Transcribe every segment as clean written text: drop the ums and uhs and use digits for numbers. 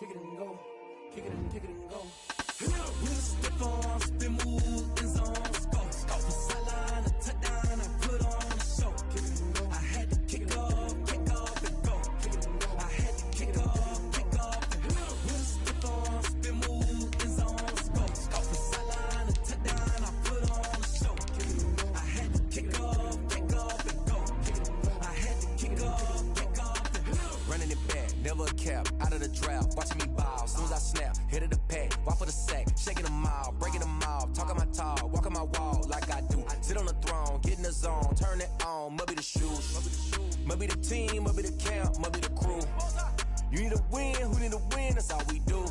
kick it and go, kick it and go. We'll step on, spin, move, in zones, go. Off the sideline, a touchdown, I put on a show. Kick it and go. I had to kick off and go. Kick it and go. I had to kick off and go. We'll step on, spin, move, in zones, go. Off the sideline, a touchdown, I put on a show. Kick it and go. I had to kick off and go. Kick it and go. I had to kick off and go. Running it back, never a cap, out of the draft, watching me ball. Soon as I snap, hit of the pack, walk for the sack, shaking them all, breaking them off, talking my talk, walking my wall like I do. Sit on the throne, get in the zone, turn it on, must be the shoes, must be the team, must be the camp, must be the crew. You need a win, who need a win, that's all we do.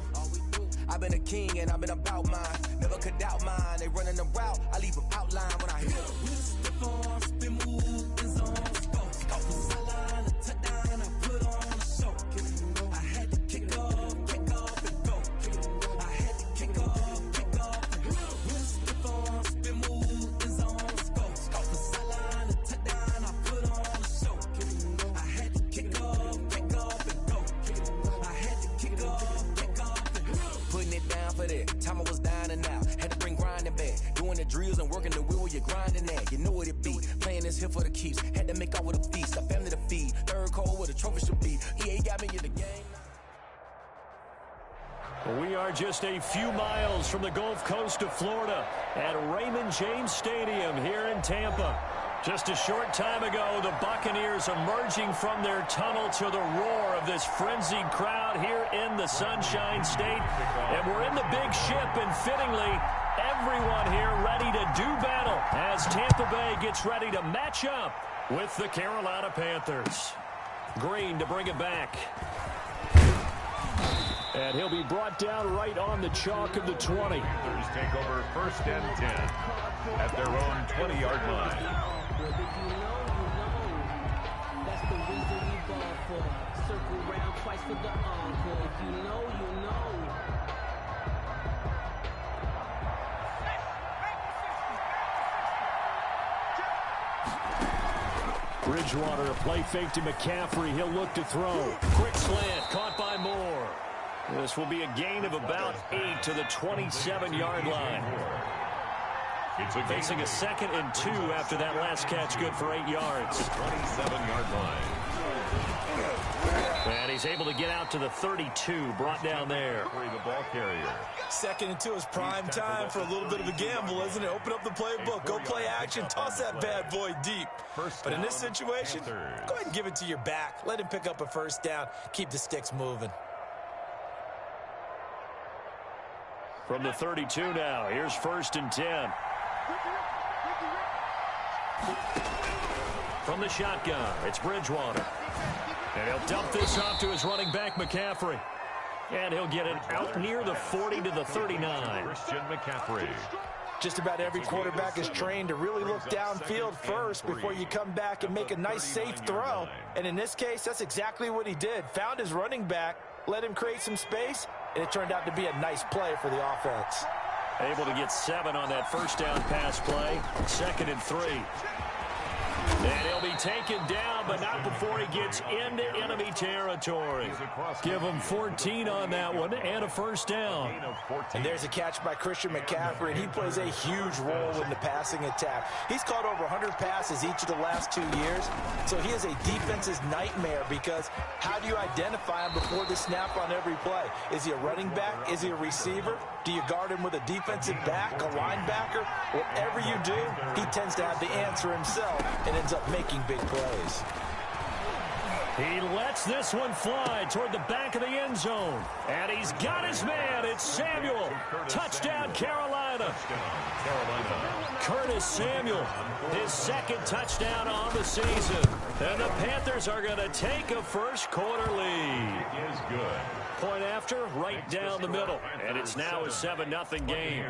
I've been a king and I've been about mine, never could doubt mine. They running the route, I leave them outline when I hit them. We step on, spin, move, in zones, go. Off the sideline, a touchdown, I put on a show. I had to kick off and go. I had to kick off and go. We step on, spin, move, in zones, go. Off the sideline, a touchdown, I put on a show. I had to kick off and go. I had to kick off and go. Putting it down for that, time I was down and out. Had to bring grinding back, doing the drills and working the wheel where you're grinding at. You know what it be, playing this here for the keeps. Had to make out with a feast, a family to feed. Third cold where the trophy should be. EA got me in the game. We are just a few miles from the Gulf Coast of Florida at Raymond James Stadium here in Tampa. Just a short time ago, the Buccaneers emerging from their tunnel to the roar of this frenzied crowd here in the Sunshine State. And we're in the big ship, and fittingly, everyone here ready to do battle as Tampa Bay gets ready to match up with the Carolina Panthers. Green to bring it back. And he'll be brought down right on the chalk of the 20. Panthers take over 1st and 10 at their own 20-yard line. That's the reason we ball for. Circle round twice for the encore. You know. Bridgewater, a play fake to McCaffrey. He'll look to throw. Quick slant, caught by Moore. This will be a gain of about 8 to the 27-yard line. Facing a 2nd and 2 after that last catch, good for 8 yards. 27-yard line. And he's able to get out to the 32, brought down there. The ball carrier. 2nd and 2 is prime time for a little bit of a gamble, isn't it? Open up the playbook, go play action, toss that bad boy deep. But in this situation, go ahead and give it to your back. Let him pick up a 1st down. Keep the sticks moving. From the 32 now, here's 1st and 10. From the shotgun, it's Bridgewater. And he'll dump this off to his running back, McCaffrey. And he'll get it out near the 40 to the 39. Christian McCaffrey. Just about every quarterback is trained to really look downfield first before you come back and make a nice, safe throw. And in this case, that's exactly what he did. Found his running back, let him create some space, and it turned out to be a nice play for the offense. Able to get 7 on that 1st down pass play. 2nd and 3. And he'll be taken down, but not before he gets into enemy territory. Give him 14 on that one and a 1st down. And there's a catch by Christian McCaffrey, and he plays a huge role in the passing attack. He's caught over 100 passes each of the last 2 years, so he is a defense's nightmare because how do you identify him before the snap on every play? Is he a running back? Is he a receiver? Do you guard him with a defensive back, a linebacker? Whatever you do, he tends to have the answer himself and ends up making big plays. He lets this one fly toward the back of the end zone. And he's got his man. It's Samuel. Touchdown, Carolina. Curtis Samuel, his 2nd touchdown on the season. And the Panthers are going to take a 1st quarter lead. It is good. Point after, right down the middle. And it's now a 7-0 game.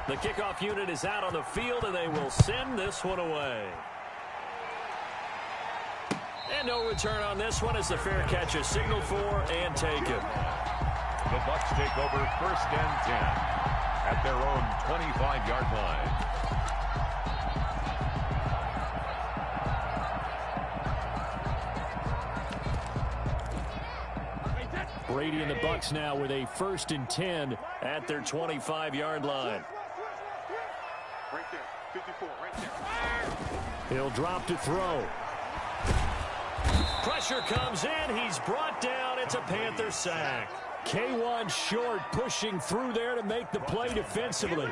The kickoff unit is out on the field, and they will send this one away. And no return on this one as the fair catch is signaled for and taken. The Bucs take over 1st and 10 at their own 25-yard line. Brady and the Bucs now with a 1st and 10 at their 25-yard line. Right there, 54, right there. He'll drop to throw. Pressure comes in. He's brought down. It's a Panther sack. K1 Short pushing through there to make the play defensively.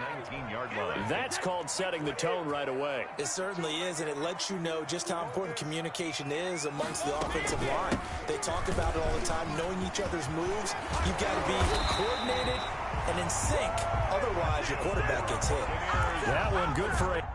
That's called setting the tone right away. It certainly is, and it lets you know just how important communication is amongst the offensive line. They talk about it all the time, knowing each other's moves. You've got to be coordinated and in sync. Otherwise, your quarterback gets hit. That one good for a...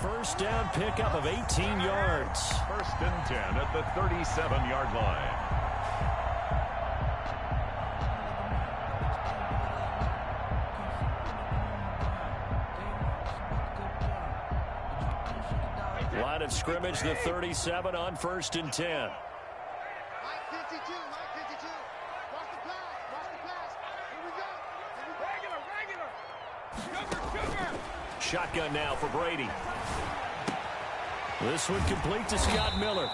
First down pickup of 18 yards. 1st and 10 at the 37-yard line. Line of scrimmage, the 37 on 1st and 10. Mike 52, Mike 52. Watch the pass. Here we go. Regular. Shotgun now for Brady. This one complete to Scott Miller.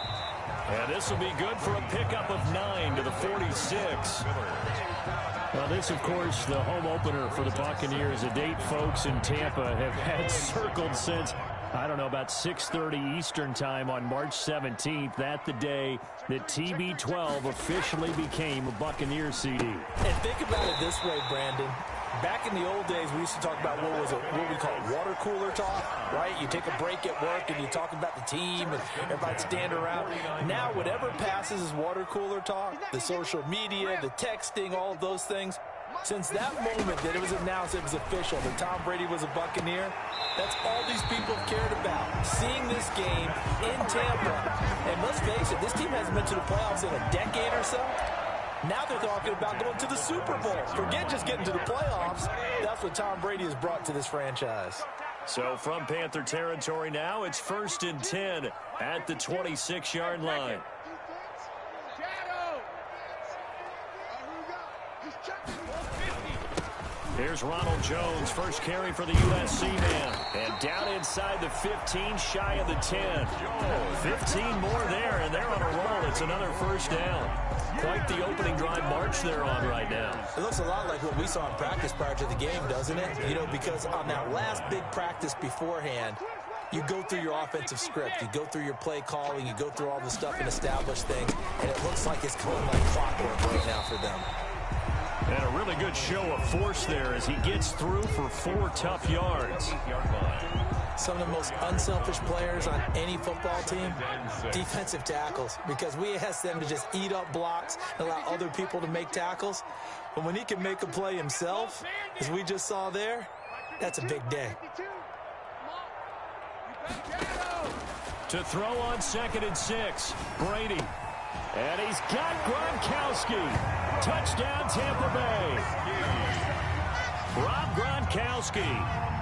And this will be good for a pickup of 9 to the 46. Well, this, of course, the home opener for the Buccaneers, a date folks in Tampa have had circled since, I don't know, about 6:30 Eastern time on March 17th. That the day that TB12 officially became a Buccaneer CD. And think about it this way, Brandon. Back in the old days, we used to talk about what we call water cooler talk, right? You take a break at work and you talk about the team and everybody stand around. Now, whatever passes is water cooler talk, the social media, the texting, all of those things. Since that moment that it was announced it was official, that Tom Brady was a Buccaneer, that's all these people have cared about. Seeing this game in Tampa. And let's face it, this team hasn't been to the playoffs in a decade or so. Now they're talking about going to the Super Bowl. Forget just getting to the playoffs. That's what Tom Brady has brought to this franchise. So from Panther territory now, it's 1st and 10 at the 26-yard line. Here's Ronald Jones, first carry for the USC man. And down inside the 15, shy of the 10. 15 more there, and they're on a roll. It's another first down. Quite the opening drive march they're on right now. It looks a lot like what we saw in practice prior to the game, doesn't it? You know, because on that last big practice beforehand, you go through your offensive script, you go through your play calling, you go through all the stuff and establish things, and it looks like it's going like clockwork right now for them. And a really good show of force there as he gets through for 4 tough yards. Some of the most unselfish players on any football team, defensive tackles, because we ask them to just eat up blocks and allow other people to make tackles. But when he can make a play himself, as we just saw there, that's a big day. To throw on 2nd and 6, Brady. And he's got Gronkowski. Touchdown, Tampa Bay. Rob Gronkowski,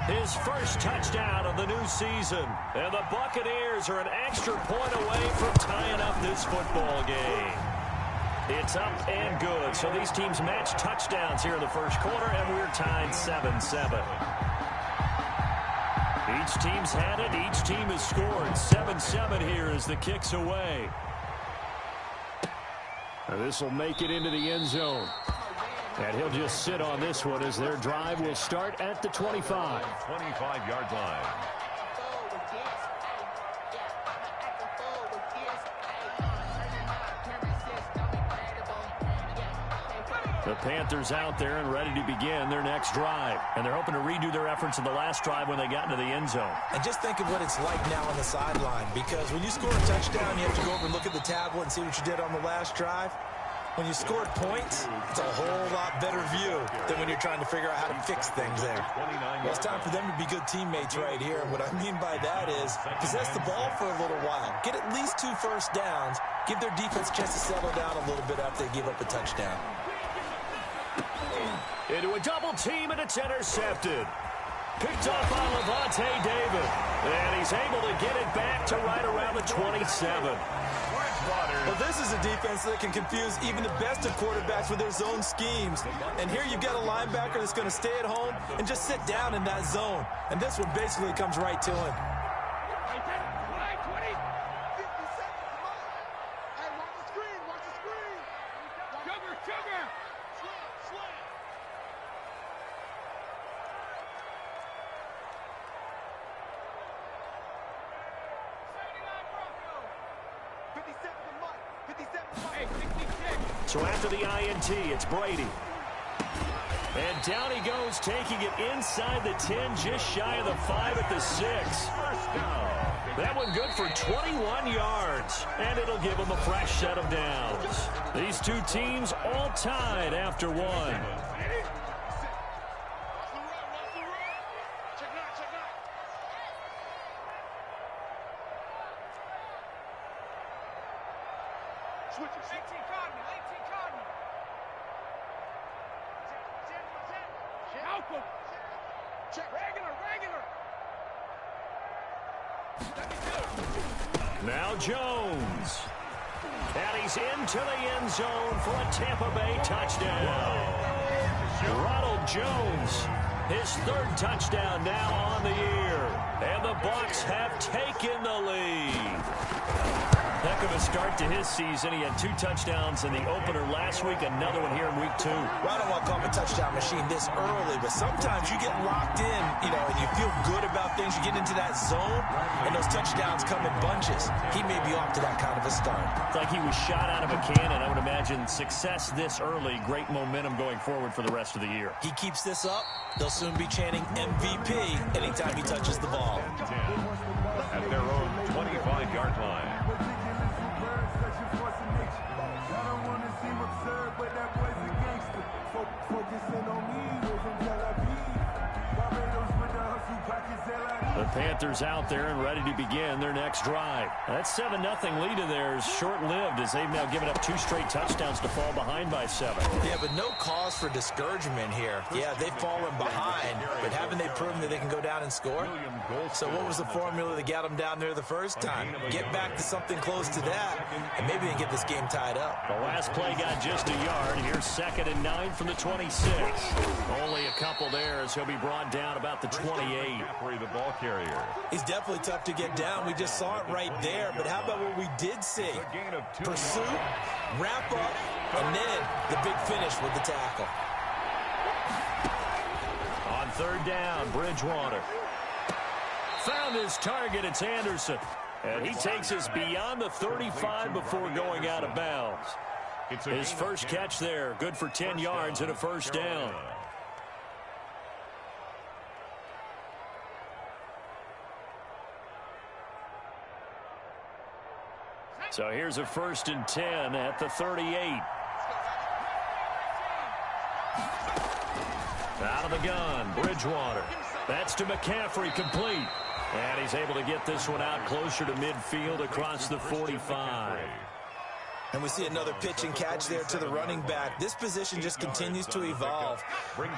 his first touchdown of the new season. And the Buccaneers are an extra point away from tying up this football game. It's up and good. So these teams match touchdowns here in the first quarter, and we're tied 7-7. Each team's had it. Each team has scored. 7-7 here as the kick's away. This will make it into the end zone. And he'll just sit on this one as their drive will start at the 25. 25-yard line. The Panthers out there and ready to begin their next drive. And they're hoping to redo their efforts in the last drive when they got into the end zone. And just think of what it's like now on the sideline, because when you score a touchdown, you have to go over and look at the tablet and see what you did on the last drive. When you scored points, it's a whole lot better view than when you're trying to figure out how to fix things there. Well, it's time for them to be good teammates right here. And what I mean by that is possess the ball for a little while. Get at least 2 first downs. Give their defense a chance to settle down a little bit after they give up a touchdown. Into a double team, and it's intercepted. Picked off by Levante David. And he's able to get it back to right around the 27. Well, this is a defense that can confuse even the best of quarterbacks with their zone schemes. And here you've got a linebacker that's going to stay at home and just sit down in that zone. And this one basically comes right to him. So after the INT, it's Brady. And down he goes, taking it inside the 10, just shy of the 5 at the 6. That one good for 21 yards, and it'll give them a fresh set of downs. These two teams all tied after one. Now Jones. And he's into the end zone for a Tampa Bay touchdown. Ronald Jones, his 3rd touchdown now on the year. And the Bucs have taken the lead. Heck of a start to his season. He had 2 touchdowns in the opener last week, another one here in week 2. Well, I don't want to call him a touchdown machine this early, but sometimes you get locked in, and you feel good about things. You get into that zone, and those touchdowns come in bunches. He may be off to that kind of a start. It's like he was shot out of a cannon. I would imagine success this early, great momentum going forward for the rest of the year. He keeps this up, they'll soon be chanting MVP anytime he touches the ball. At their own 25-yard line. The Panthers out there and ready to begin their next drive. That 7-0 lead of theirs short-lived as they've now given up 2 straight touchdowns to fall behind by 7. Yeah, but no cause for discouragement here. Yeah, they've fallen behind, but haven't they proven that they can go down and score? So what was the formula that got them down there the first time? Get back to something close to that, and maybe they can get this game tied up. The last play got just a yard. Here's 2nd and 9 from the 26. Only a couple there as he'll be brought down about the 28. The ball carrier. He's definitely tough to get down. We just saw it right there. But how about what we did see? Pursuit, wrap up, and then the big finish with the tackle. On 3rd down, Bridgewater. Found his target. It's Anderson. And he takes us beyond the 35 before going out of bounds. His first catch there, good for 10 yards and a 1st down. So here's a 1st and 10 at the 38. Out of the gun, Bridgewater. That's to McCaffrey, complete. And he's able to get this one out closer to midfield across the 45. And we see another pitch and catch there to the running back. This position just continues to evolve.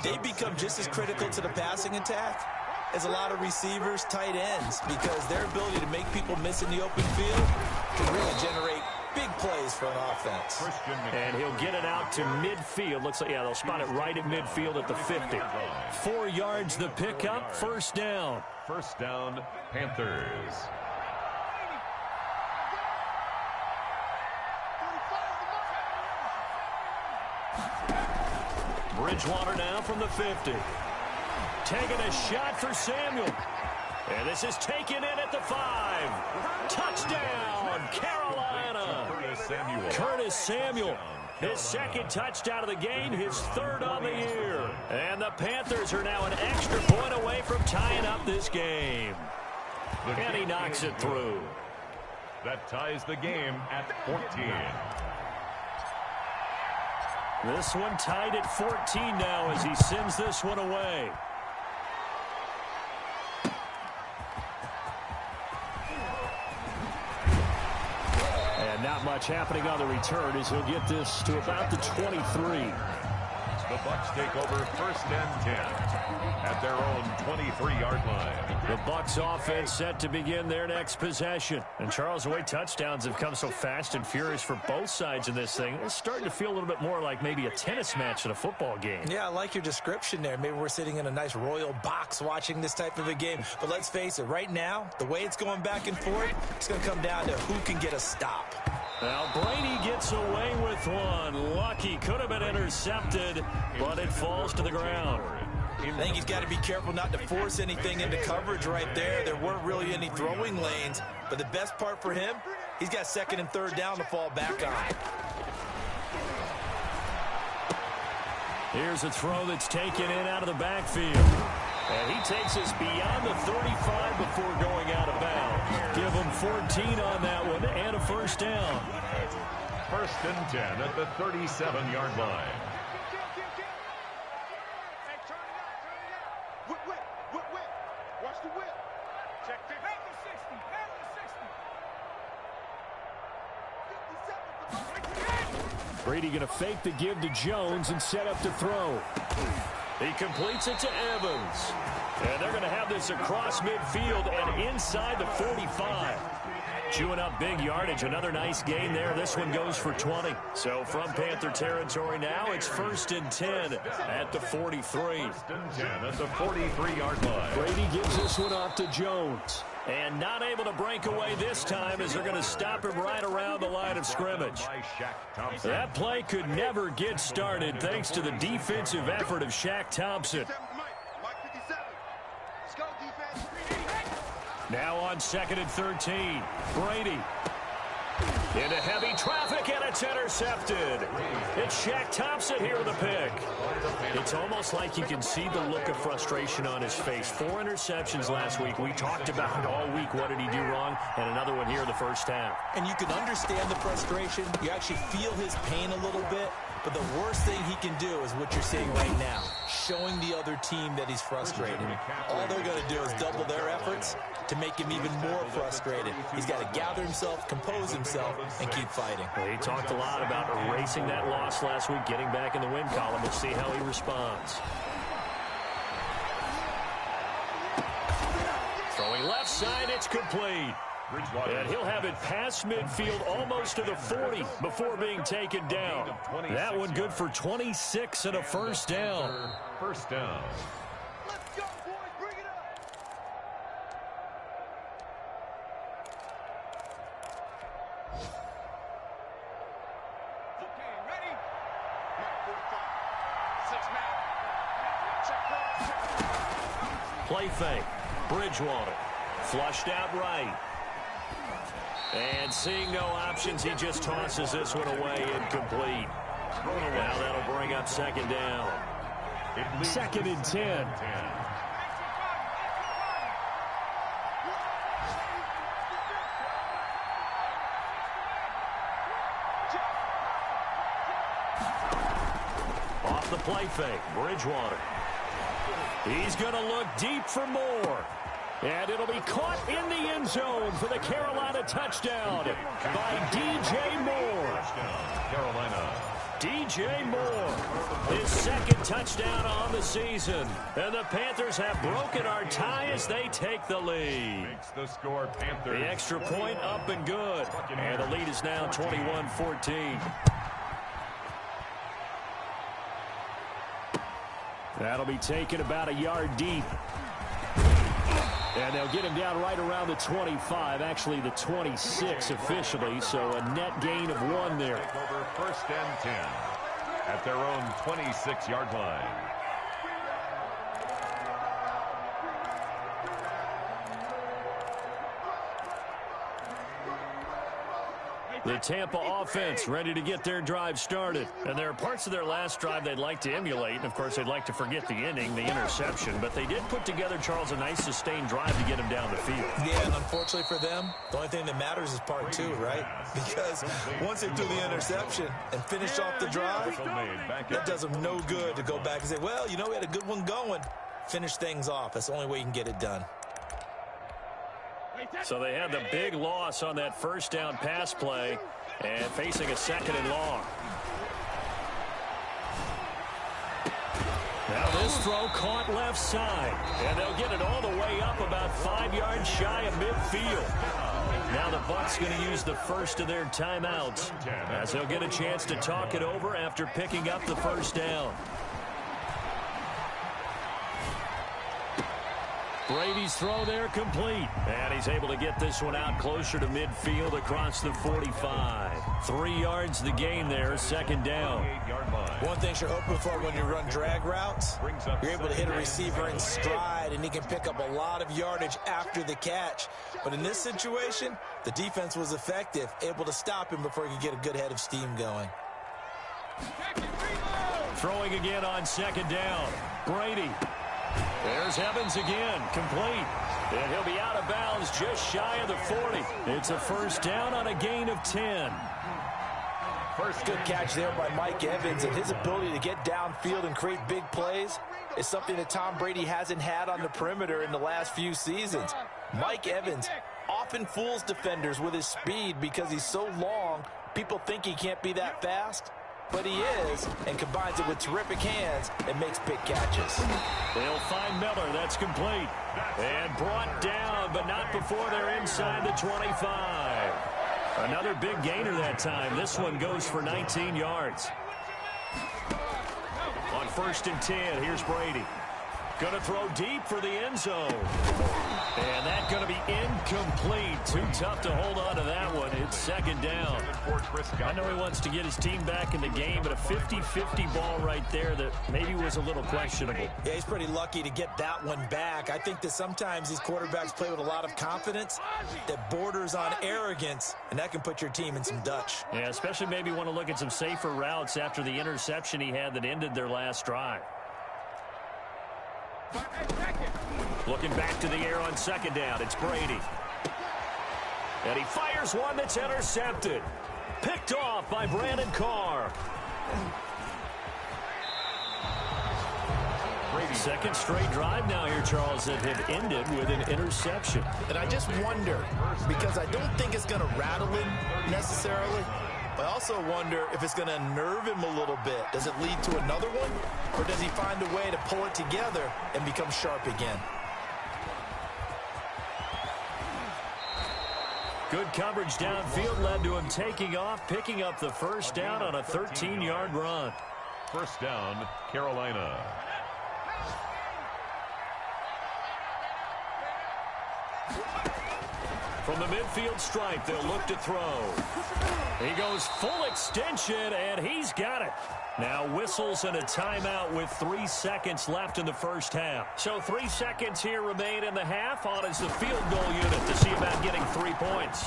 They become just as critical to the passing attack as a lot of receivers, tight ends, because their ability to make people miss in the open field can really generate big plays for an offense. And he'll get it out to midfield. Looks like, yeah, they'll spot it right at midfield at the 50. 4 yards the pickup, 1st down. 1st down, Panthers. Bridgewater now from the 50. Taking a shot for Samuel. And this is taken in at the 5. Touchdown, Carolina. Curtis Samuel. His second touchdown of the game, his third on the year. And the Panthers are now an extra point away from tying up this game. And he knocks it through. That ties the game at 14. This one tied at 14 now as he sends this one away. And not much happening on the return as he'll get this to about the 23. The Bucs take over 1st and 10 at their own 23-yard line. The Bucs offense set to begin their next possession. And Charles, the way touchdowns have come so fast and furious for both sides in this thing, it's starting to feel a little bit more like maybe a tennis match than a football game. Yeah, I like your description there. Maybe we're sitting in a nice royal box watching this type of a game. But let's face it, right now, the way it's going back and forth, it's going to come down to who can get a stop. Now Brady gets away with one. Lucky, could have been intercepted, but it falls to the ground. I think he's got to be careful not to force anything into coverage right there. There weren't really any throwing lanes, but the best part for him, he's got 2nd and 3rd down to fall back on. Here's a throw that's taken in out of the backfield. And he takes us beyond the 35 before going out of bounds. Give him 14 on that one and a 1st down. 1st and 10 at the 37-yard line. Hey, turn it out. Whip. Watch the whip. Check this. Hand the 60. Brady going to fake the give to Jones and set up to throw. He completes it to Evans. And they're going to have this across midfield and inside the 45. Chewing up big yardage. Another nice gain there. This one goes for 20. So from Panther territory now, it's 1st and 10 at the 43. 1st and 10 at the 43-yard line. Brady gives this one off to Jones. And not able to break away this time as they're going to stop him right around the line of scrimmage. That play could never get started thanks to the defensive effort of Shaq Thompson. Now on 2nd and 13. Brady. Into heavy traffic, and it's intercepted. It's Shaq Thompson here with a pick. It's almost like you can see the look of frustration on his face. 4 interceptions last week. We talked about it all week. What did he do wrong? And another one here in the first half. And you can understand the frustration. You actually feel his pain a little bit. But the worst thing he can do is what you're seeing right now, showing the other team that he's frustrated. All they're going to do is double their efforts to make him even more frustrated. He's got to gather himself, compose himself, and keep fighting. Well, he talked a lot about erasing that loss last week, getting back in the win column. We'll see how he responds. Throwing left side, it's complete. And he'll have it past midfield almost to the 40 before being taken down. That one good for 26 and a 1st down. 1st down. Let's go, boys. Bring it up. Okay, ready? Mark 45. 6 man. Check. Play fake. Bridgewater. Flushed out right. And seeing no options, he just tosses this one away, incomplete. Now that'll bring up 2nd down. 2nd and 10. Off the play fake, Bridgewater. He's going to look deep for more. And it'll be caught in the end zone for the Carolina touchdown by DJ Moore. Carolina. DJ Moore, his 2nd touchdown on the season. And the Panthers have broken our tie as they take the lead. Makes the score Panthers. The extra point up and good. And the lead is now 21-14. That'll be taken about a yard deep. And they'll get him down right around the 25, actually the 26 officially, so a net gain of 1 there. Take over 1st and 10 at their own 26-yard line. The Tampa offense ready to get their drive started. And there are parts of their last drive they'd like to emulate. And, of course, they'd like to forget the inning, the interception. But they did put together, Charles, a nice sustained drive to get him down the field. Yeah, and unfortunately for them, the only thing that matters is part two, right? Because once they threw the interception and finished off the drive, that does them no good to go back and say, well, you know, we had a good one going. Finish things off. That's the only way you can get it done. So they had the big loss on that first down pass play and facing a second and long. Now this throw caught left side, and they'll get it all the way up about 5 yards shy of midfield. Now the Bucs going to use the first of their timeouts as they'll get a chance to talk it over after picking up the first down. Brady's throw there complete. And he's able to get this one out closer to midfield across the 45. 3 yards the gain there, second down. One thing you're hoping for when you run drag routes, you're able to hit a receiver in stride, and he can pick up a lot of yardage after the catch. But in this situation, the defense was effective, able to stop him before he could get a good head of steam going. Throwing again on second down. Brady. There's Evans again, complete. And he'll be out of bounds just shy of the 40. It's a first down on a gain of 10. First good catch there by Mike Evans, and his ability to get downfield and create big plays is something that Tom Brady hasn't had on the perimeter in the last few seasons. Mike Evans often fools defenders with his speed because he's so long, people think he can't be that fast. But he is, and combines it with terrific hands and makes big catches. They'll find Miller. That's complete. And brought down, but not before they're inside the 25. Another big gainer that time. This one goes for 19 yards. On 1st and 10, here's Brady. Going to throw deep for the end zone. And that's going to be incomplete. Too tough to hold on to that one. It's second down. I know he wants to get his team back in the game, but a 50-50 ball right there that maybe was a little questionable. Yeah, he's pretty lucky to get that one back. I think that sometimes these quarterbacks play with a lot of confidence that borders on arrogance, and that can put your team in some Dutch. Yeah, especially maybe want to look at some safer routes after the interception he had that ended their last drive. Looking back to the air on second down, it's Brady. And he fires one that's intercepted. Picked off by Brandon Carr. Second straight drive now here, Charles, that have ended with an interception. And I just wonder, because I don't think it's going to rattle him necessarily, I also wonder if it's going to unnerve him a little bit. Does it lead to another one? Or does he find a way to pull it together and become sharp again? Good coverage downfield led to him taking off, picking up the first down on a 13-yard run. First down, Carolina. From the midfield stripe, they'll look to throw. He goes full extension, and he's got it. Now whistles and a timeout with 3 seconds left in the first half. So 3 seconds here remain in the half. On is the field goal unit to see about getting 3 points.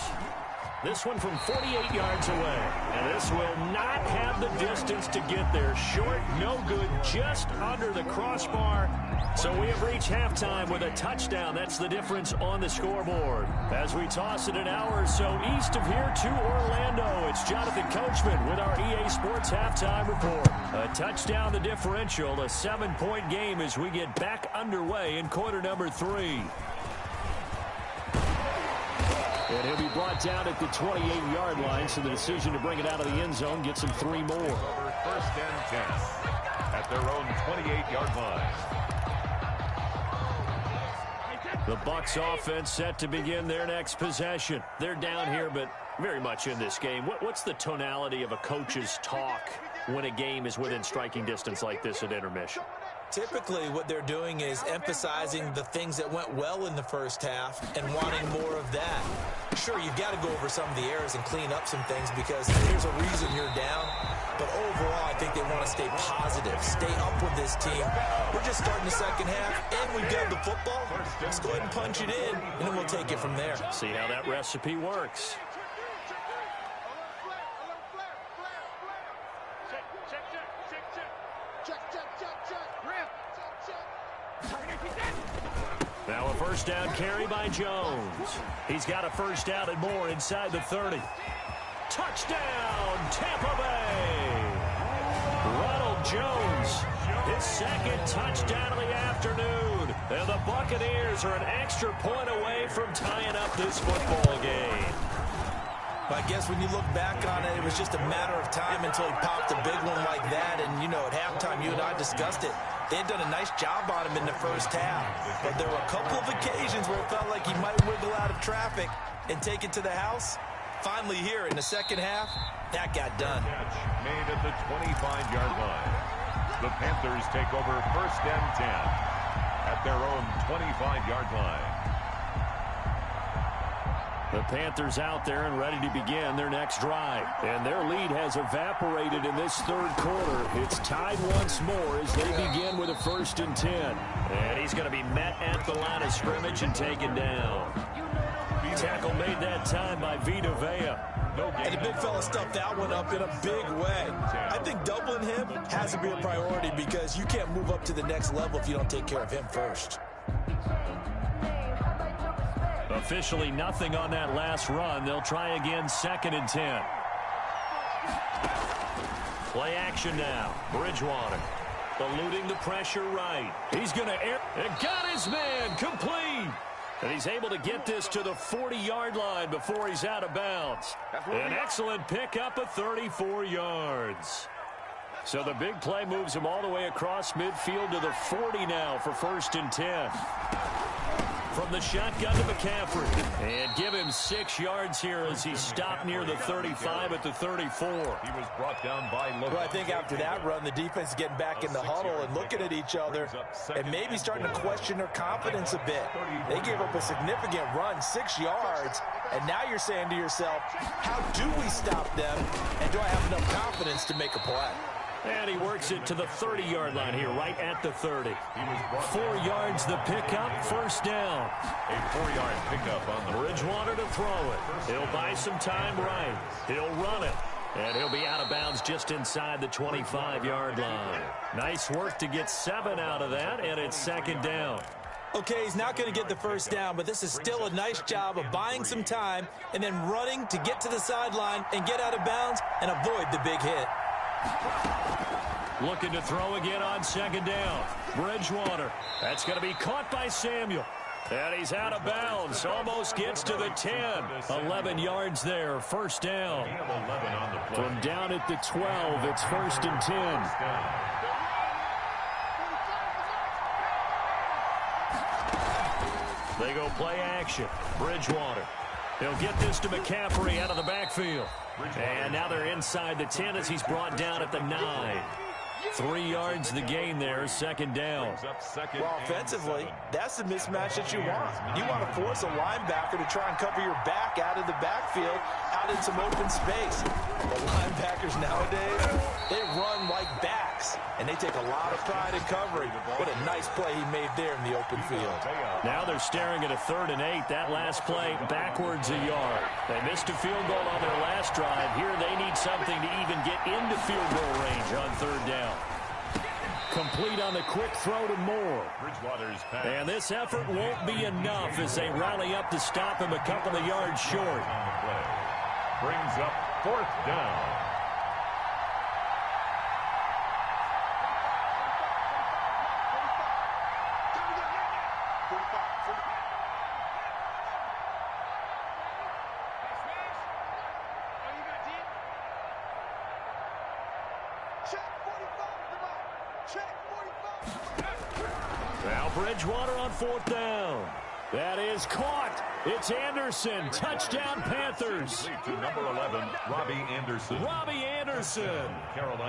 This one from 48 yards away. And this will not have the distance to get there. Short, no good, just under the crossbar. So we have reached halftime with a touchdown. That's the difference on the scoreboard. As we toss it an hour or so east of here to Orlando, it's Jonathan Coachman with our EA Sports Halftime Report. A touchdown, the differential, a 7-point game as we get back underway in quarter number 3. And he'll be brought down at the 28-yard line, so the decision to bring it out of the end zone gets him 3 more. First and 10 at their own 28-yard line. The Bucs offense set to begin their next possession. They're down here, but very much in this game. What's the tonality of a coach's talk when a game is within striking distance like this at intermission? Typically, what they're doing is emphasizing the things that went well in the first half and wanting more of that. Sure, you've got to go over some of the errors and clean up some things because there's a reason you're down. But overall, I think they want to stay positive, stay up with this team. We're just starting the second half, and we've got the football. Let's go ahead and punch it in, and then we'll take it from there. See how that recipe works. Now a first down carry by Jones. He's got a first down and more inside the 30. Touchdown, Tampa Bay! Ronald Jones, his second touchdown of the afternoon. And the Buccaneers are an extra point away from tying up this football game. I guess when you look back on it, it was just a matter of time until he popped a big one like that. And, you know, at halftime, you and I discussed it. They had done a nice job on him in the first half. But there were a couple of occasions where it felt like he might wiggle out of traffic and take it to the house. Finally here in the second half, that got done. Catch made at the 25-yard line. The Panthers take over first and 10 at their own 25-yard line. The Panthers out there and ready to begin their next drive. And their lead has evaporated in this third quarter. It's tied once more as they begin with a first and 10. And he's going to be met at the line of scrimmage and taken down. Tackle made that time by Vita Vea. And the big fella stuffed that one up in a big way. I think doubling him has to be a priority because you can't move up to the next level if you don't take care of him first. Officially nothing on that last run. They'll try again, second and 10. Play action now. Bridgewater eluding the pressure right. He's going to air. It got his man complete. And he's able to get this to the 40-yard line before he's out of bounds. An excellent pickup of 34 yards. So the big play moves him all the way across midfield to the 40 now for first and 10. From the shotgun to McCaffrey. And give him 6 yards here as he stopped near the 35 at the 34. He was brought down by Logan. Well, I think after that run, the defense is getting back in the huddle and looking at each other and maybe starting to question their confidence a bit. They gave up a significant run, 6 yards, and now you're saying to yourself, how do we stop them, and do I have enough confidence to make a play? And he works it to the 30-yard line here, right at the 30. 4 yards the pickup, first down. A 4-yard pickup on the Bridgewater to throw it. He'll buy some time right. He'll run it. And he'll be out of bounds just inside the 25-yard line. Nice work to get 7 out of that, and it's second down. Okay, he's not going to get the first down, but this is still a nice job of buying some time and then running to get to the sideline and get out of bounds and avoid the big hit. Looking to throw again on second down. Bridgewater. That's going to be caught by Samuel. And he's out of bounds. Almost gets to the 10. 11 yards there. First down. From down at the 12, it's first and 10. They go play action. Bridgewater. He'll get this to McCaffrey out of the backfield. And now they're inside the 10 as he's brought down at the 9. 3 yards the gain there, second down. Well, offensively, that's the mismatch that you want. You want to force a linebacker to try and cover your back out of the backfield, out in some open space. The linebackers nowadays, they run like backs, and they take a lot of pride in covering. What a nice play he made there in the open field. Now they're staring at a 3rd and 8. That last play backwards a yard. They missed a field goal on their last drive. Here they need something to even get into field goal range on 3rd down. Complete on the quick throw to Moore. And this effort won't be enough as they rally up to stop him a couple of yards short. Brings up 4th down. Now Bridgewater on 4th down. That is caught. It's Anderson. Touchdown, Panthers. To number 11, Robbie Anderson. Robbie Anderson.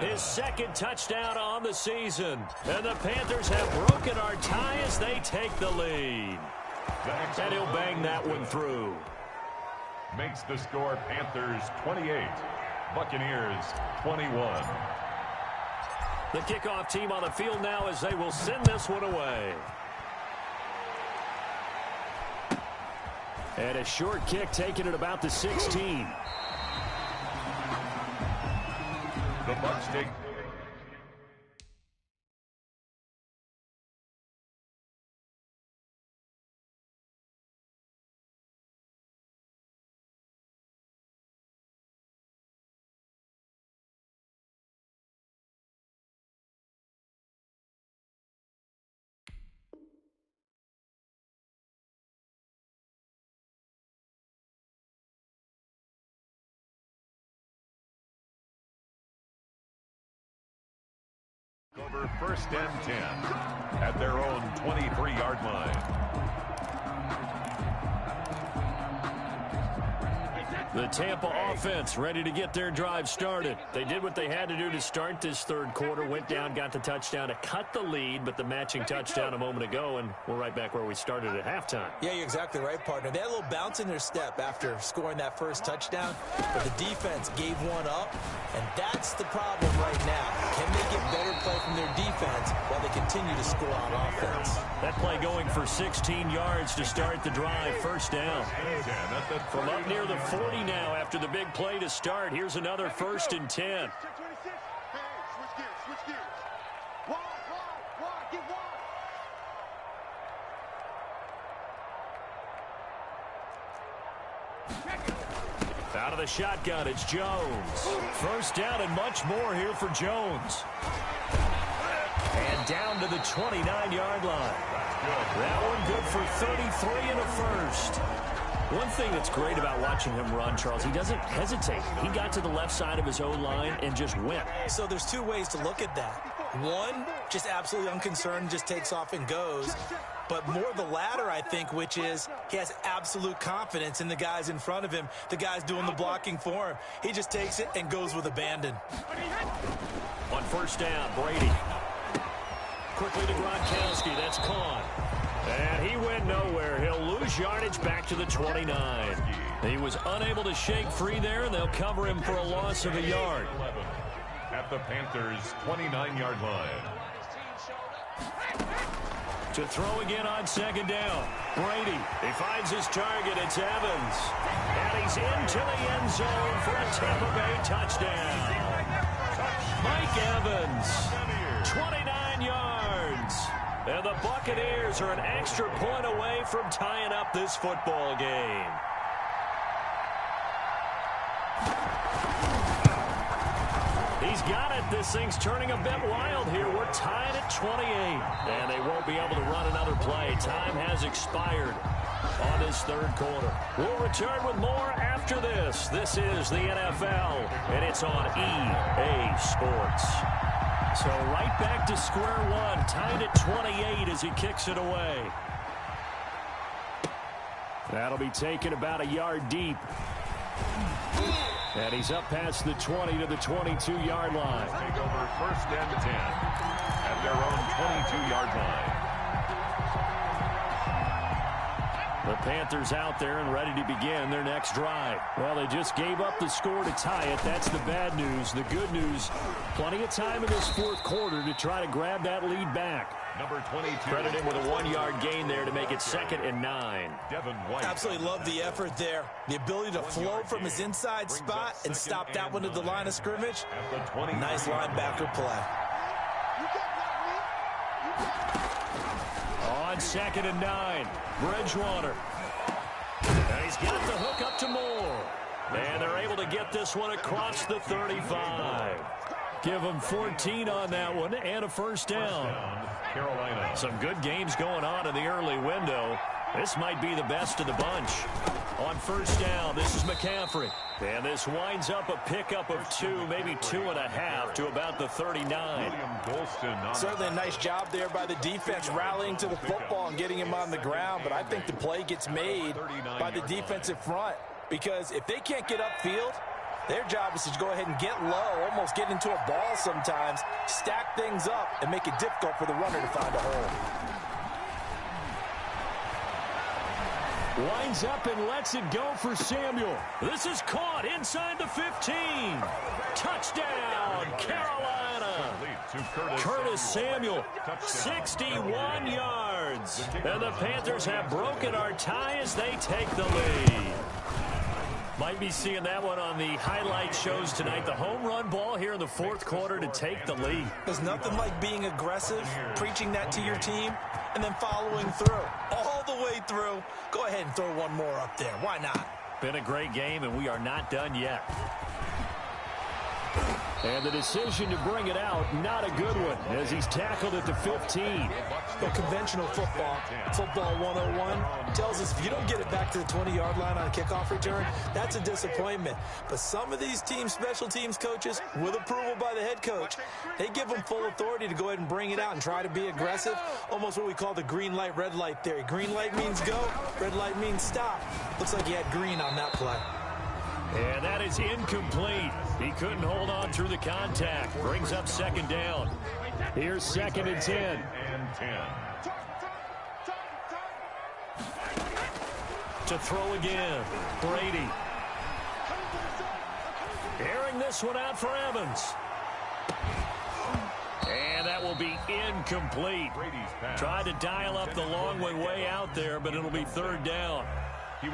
His 2nd touchdown on the season. And the Panthers have broken our tie as they take the lead. And he'll bang that one through. Makes the score Panthers 28, Buccaneers 21. The kickoff team on the field now as they will send this one away. And a short kick taken at about the 16. The Bucs take over first and 10 at their own 23-yard line. The Tampa offense ready to get their drive started. They did what they had to do to start this third quarter, went down, got the touchdown to cut the lead, but the matching touchdown a moment ago, and we're right back where we started at halftime. Yeah, you're exactly right, partner. They had a little bounce in their step after scoring that first touchdown, but the defense gave one up, and that's the problem right now. Can they get better play from their defense while they continue to score on offense? That play going for 16 yards to start the drive, first down. From up near the 40 now after the big play to start. Here's another first and 10. Hey, switch gears. Wide, get wide. Out of the shotgun, it's Jones. First down and much more here for Jones. And down to the 29-yard line. That one good for 33 and a first. One thing that's great about watching him run, Charles, he doesn't hesitate. He got to the left side of his own line and just went. So there's two ways to look at that. One, just absolutely unconcerned, just takes off and goes. But more the latter, I think, which is he has absolute confidence in the guys in front of him, the guys doing the blocking for him. He just takes it and goes with abandon. On first down, Brady. Quickly to Gronkowski. That's Kahn. And he went nowhere. He'll lose yardage back to the 29. He was unable to shake free there, and they'll cover him for a loss of a yard. At the Panthers' 29-yard line. To throw again on second down. Brady, he finds his target. It's Evans. And he's into the end zone for a Tampa Bay touchdown. Mike Evans, 29 yards. And the Buccaneers are an extra point away from tying up this football game. He's got it. This thing's turning a bit wild here. We're tied at 28. And they won't be able to run another play. Time has expired on this third quarter. We'll return with more after this. This is the NFL, and it's on EA Sports. So right back to square one, tied at 28 as he kicks it away. That'll be taken about a yard deep. And he's up past the 20 to the 22-yard line. Take over first and 10 at their own 22-yard line. The Panthers out there and ready to begin their next drive. Well, they just gave up the score to tie it. That's the bad news. The good news, plenty of time in this fourth quarter to try to grab that lead back. Number 22. Credit him with a 1-yard gain there to make it 2nd and 9. Devin White. Absolutely love the effort there. The ability to flow from his inside spot and stop that one at the line of scrimmage. Nice linebacker play. On 2nd and 9, Bridgewater. And he's got the hook up to Moore. And they're able to get this one across the 35. Give them 14 on that one and a first down. Carolina. Some good games going on in the early window. This might be the best of the bunch. On first down, this is McCaffrey. And this winds up a pickup of 2, maybe 2.5 to about the 39. Certainly a nice job there by the defense rallying to the football and getting him on the ground. But I think the play gets made by the defensive front. Because if they can't get upfield, their job is to go ahead and get low, almost get into a ball sometimes, stack things up, and make it difficult for the runner to find a hole. Winds up and lets it go for Samuel. This is caught inside the 15. Touchdown, Carolina. Curtis Samuel, 61 yards. And the Panthers have broken our tie as they take the lead. Might be seeing that one on the highlight shows tonight. The home run ball here in the fourth quarter to take the lead. There's nothing like being aggressive, preaching that to your team, and then following through. All the way through. Go ahead and throw one more up there. Why not? Been a great game, and we are not done yet. And the decision to bring it out, not a good one, as he's tackled at the 15. But conventional football 101, tells us if you don't get it back to the 20-yard line on a kickoff return, that's a disappointment. But some of these special teams coaches, with approval by the head coach, they give them full authority to go ahead and bring it out and try to be aggressive, almost what we call the green light, red light theory. Green light means go, red light means stop. Looks like he had green on that play. And that is incomplete. He couldn't hold on through the contact. Brings up second down. Here's 2nd and 10. To throw again, Brady. Airing this one out for Evans. And that will be incomplete. Tried to dial up the long way out there, but it'll be 3rd down.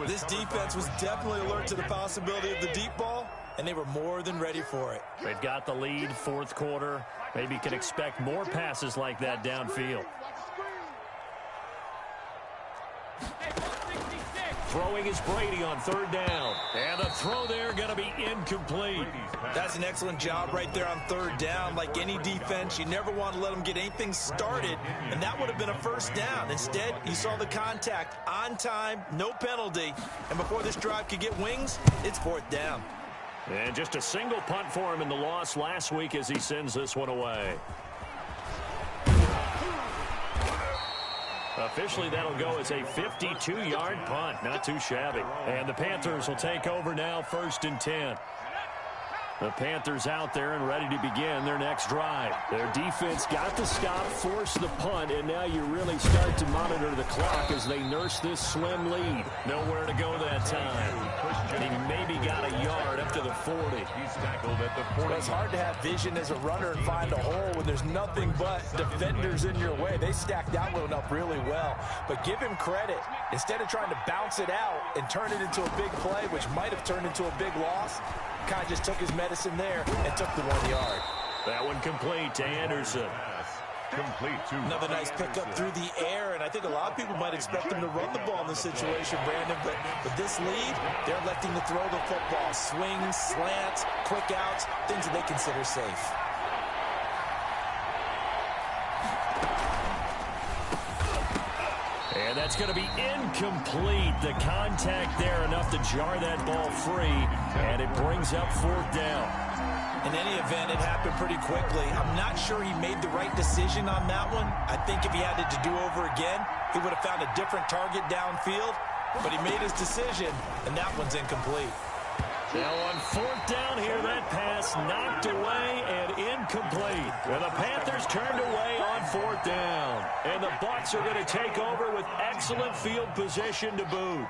This defense was definitely alert to the possibility of the deep ball, and they were more than ready for it. They've got the lead, 4th quarter. Maybe can expect more passes like that downfield. Throwing is Brady on 3rd down. And the throw there going to be incomplete. That's an excellent job right there on 3rd down. Like any defense, you never want to let them get anything started, and that would have been a 1st down. Instead, you saw the contact on time, no penalty, and before this drive could get wings, it's 4th down. And just a single punt for him in the loss last week as he sends this one away. Officially, that'll go as a 52-yard punt. Not too shabby. And the Panthers will take over now, 1st and 10. The Panthers out there and ready to begin their next drive. Their defense got the stop, forced the punt, and now you really start to monitor the clock as they nurse this slim lead. Nowhere to go that time. He maybe got a yard up to the 40. He's tackled at the 40. It's hard to have vision as a runner and find a hole when there's nothing but defenders in your way. They stacked that one up really well. But give him credit. Instead of trying to bounce it out and turn it into a big play, which might have turned into a big loss, kind of just took his medicine there and took the 1 yard. That one complete to Anderson. Complete to Another nice pickup through the air, and I think a lot of people might expect him to run the ball in this situation, Brandon, but with this lead, they're electing to throw the football. Swings, slants, quick outs, things that they consider safe. And that's going to be incomplete. The contact there enough to jar that ball free, and it brings up 4th down. In any event, it happened pretty quickly. I'm not sure he made the right decision on that one. I think if he had it to do over again, he would have found a different target downfield, but he made his decision, and that one's incomplete. Now on 4th down here, that pass knocked away and incomplete. And the Panthers turned away on 4th down. And the Bucs are going to take over with excellent field position to boot.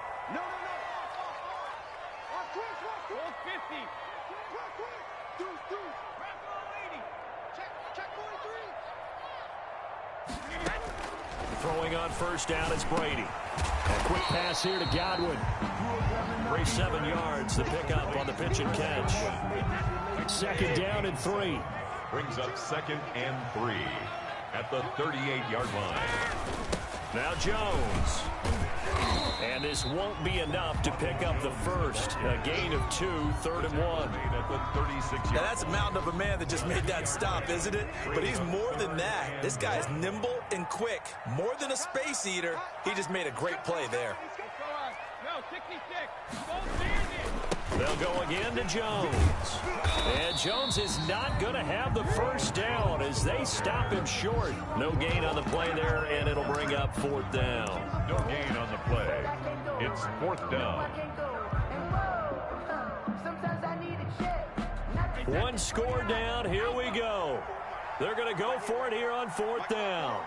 Throwing on 1st down is Brady. A quick pass here to Godwin. For 7 yards, the pickup on the pitch and catch. 2nd down and 3. brings up 2nd and 3 at the 38-yard line. Now Jones. And this won't be enough to pick up the first. A gain of 2, 3rd and 1. At the 36-yard. Now that's a mountain of a man that just made that stop, isn't it? But he's more than that. This guy is nimble and quick. More than a space eater. He just made a great play there. They'll go again to Jones. And Jones is not going to have the first down as they stop him short. No gain on the play there, and it'll bring up 4th down. No gain on the play. It's 4th down. One score down. Here we go. They're going to go for it here on 4th down.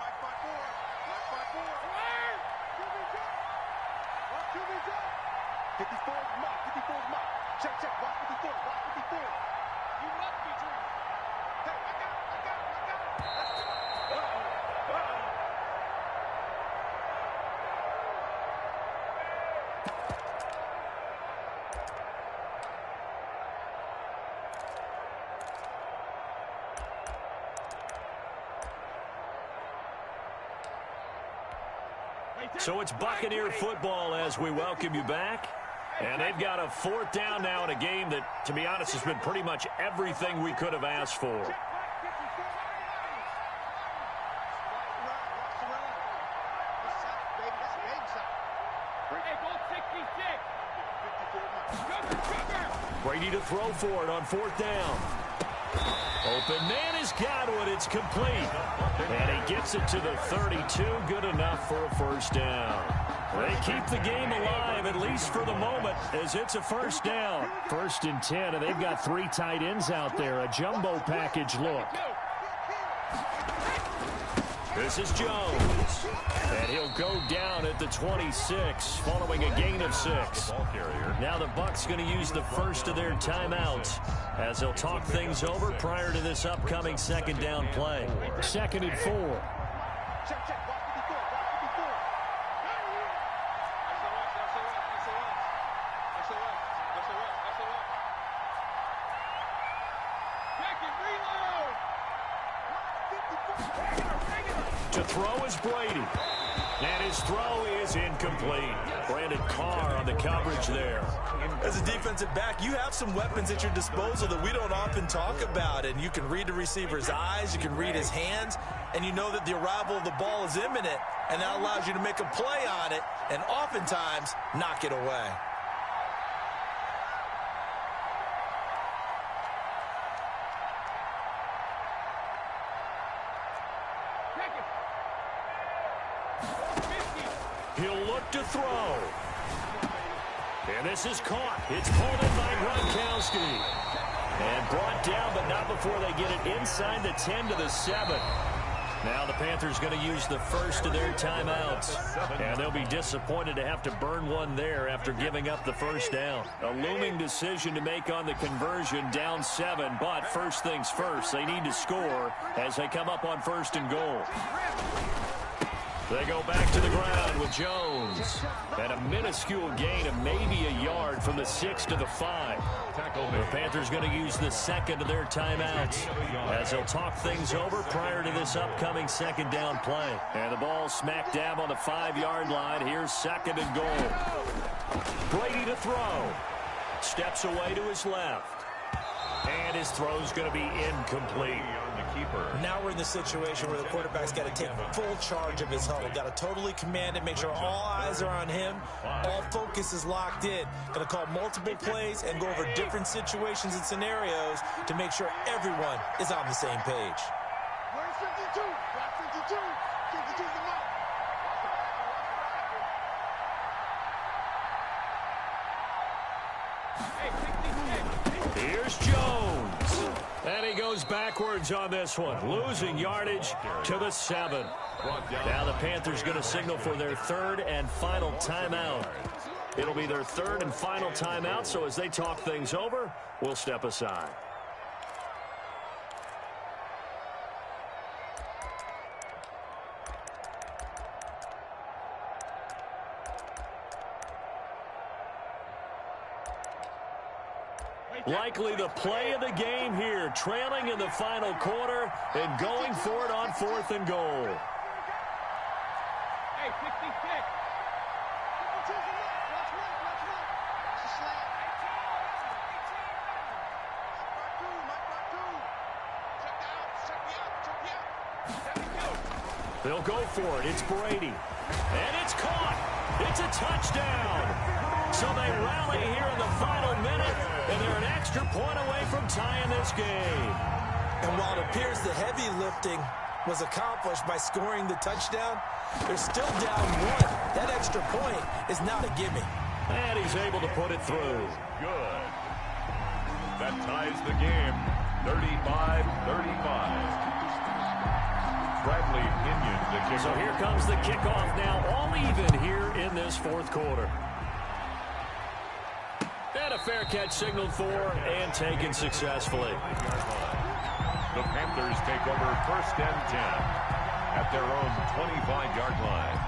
So it's Buccaneer football as we welcome you back. And they've got a 4th down now in a game that that, to be honest, has been pretty much everything we could have asked for. Brady to throw for it on 4th down. Open man has got it. It's complete. And he gets it to the 32. Good enough for a first down. They keep the game alive, at least for the moment, as it's a first down. 1st and 10, and they've got 3 tight ends out there. A jumbo package look. This is Jones. And he'll go down at the 26, following a gain of 6. Now the Bucs going to use the first of their timeouts as they'll talk things over prior to this upcoming 2nd down play. 2nd and 4. To throw is Brady. And his throw is incomplete. Brandon Carr on the coverage there. As a defensive back, you have some weapons at your disposal that we don't often talk about. And you can read the receiver's eyes, you can read his hands, and you know that the arrival of the ball is imminent. And that allows you to make a play on it and oftentimes knock it away. He'll look to throw. And this is caught. It's pulled in by Gronkowski. And brought down, but not before they get it inside the 10 to the 7. Now the Panthers going to use the first of their timeouts. And they'll be disappointed to have to burn one there after giving up the first down. A looming decision to make on the conversion, down 7. But first things first, they need to score as they come up on 1st and goal. They go back to the ground with Jones. And a minuscule gain of maybe a yard from the 6 to the 5. The Panthers going to use the second of their timeouts as they'll talk things over prior to this upcoming 2nd down play. And the ball smack dab on the 5-yard line. Here's 2nd and goal. Brady to throw. Steps away to his left. And his throw's going to be incomplete. Now we're in the situation where the quarterback's got to take full charge of his huddle. Got to totally command it, make sure all eyes are on him. All focus is locked in. Going to call multiple plays and go over different situations and scenarios to make sure everyone is on the same page. Where's 52? Got 52. 52's the mark. Here's Jones. And he goes backwards on this one, losing yardage to the 7. Now the Panthers going to signal for their 3rd and final timeout. It'll be their 3rd and final timeout, so as they talk things over, we'll step aside. Likely the play of the game here, trailing in the final quarter and going for it on 4th and goal. Hey, 56. 52's the mark. Watch one. It's a slant. Check me out. They'll go for it. It's Brady. And it's caught. It's a touchdown. So they rally here in the final minute, and they're an extra point away from tying this game. And while it appears the heavy lifting was accomplished by scoring the touchdown, they're still down 1. That extra point is not a gimme. And he's able to put it through. Good. That ties the game, 35-35. Bradley Pinion, the kicker. So here comes the kickoff now, all even here in this 4th quarter. And a fair catch signaled for and taken successfully. The Panthers take over 1st and 10 at their own 25-yard line.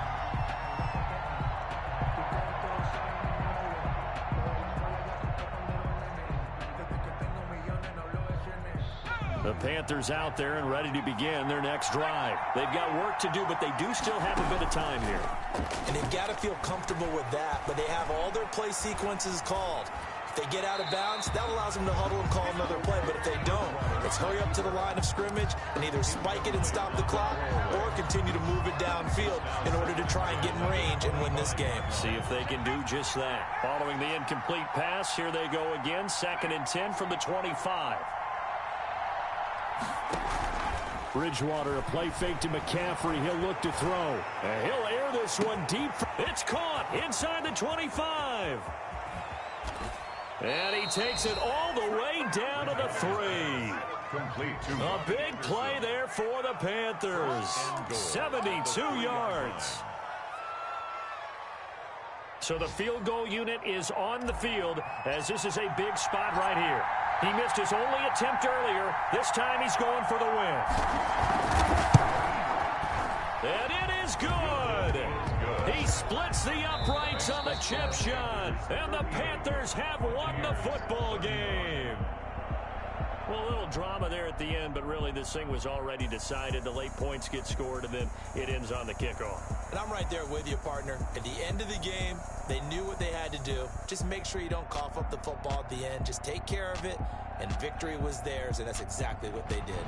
The Panthers out there and ready to begin their next drive. They've got work to do, but they do still have a bit of time here. And they've got to feel comfortable with that, but they have all their play sequences called. If they get out of bounds, that allows them to huddle and call another play. But if they don't, it's hurry up to the line of scrimmage and either spike it and stop the clock or continue to move it downfield in order to try and get in range and win this game. See if they can do just that. Following the incomplete pass, here they go again. 2nd and 10 from the 25. Bridgewater, a play fake to McCaffrey. He'll look to throw. And he'll air this one deep. It's caught inside the 25. And he takes it all the way down to the 3. Complete to A big play there for the Panthers. 72 yards. So the field goal unit is on the field as this is a big spot right here. He missed his only attempt earlier. This time he's going for the win. And it is good. He splits the uprights on the chip shot. And the Panthers have won the football game. Well, a little drama there at the end, but really this thing was already decided. The late points get scored, and then it ends on the kickoff. And I'm right there with you, partner. At the end of the game, they knew what they had to do. Just make sure you don't cough up the football at the end. Just take care of it, and victory was theirs, and that's exactly what they did.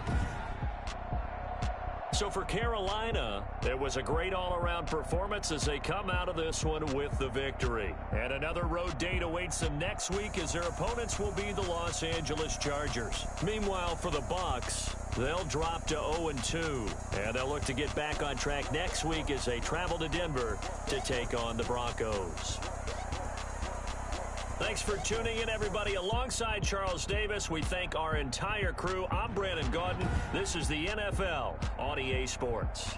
So for Carolina, it was a great all-around performance as they come out of this one with the victory. And another road date awaits them next week as their opponents will be the Los Angeles Chargers. Meanwhile, for the Bucs, they'll drop to 0-2. And they'll look to get back on track next week as they travel to Denver to take on the Broncos. Thanks for tuning in, everybody. Alongside Charles Davis, we thank our entire crew. I'm Brandon Gaudin. This is the NFL on EA Sports.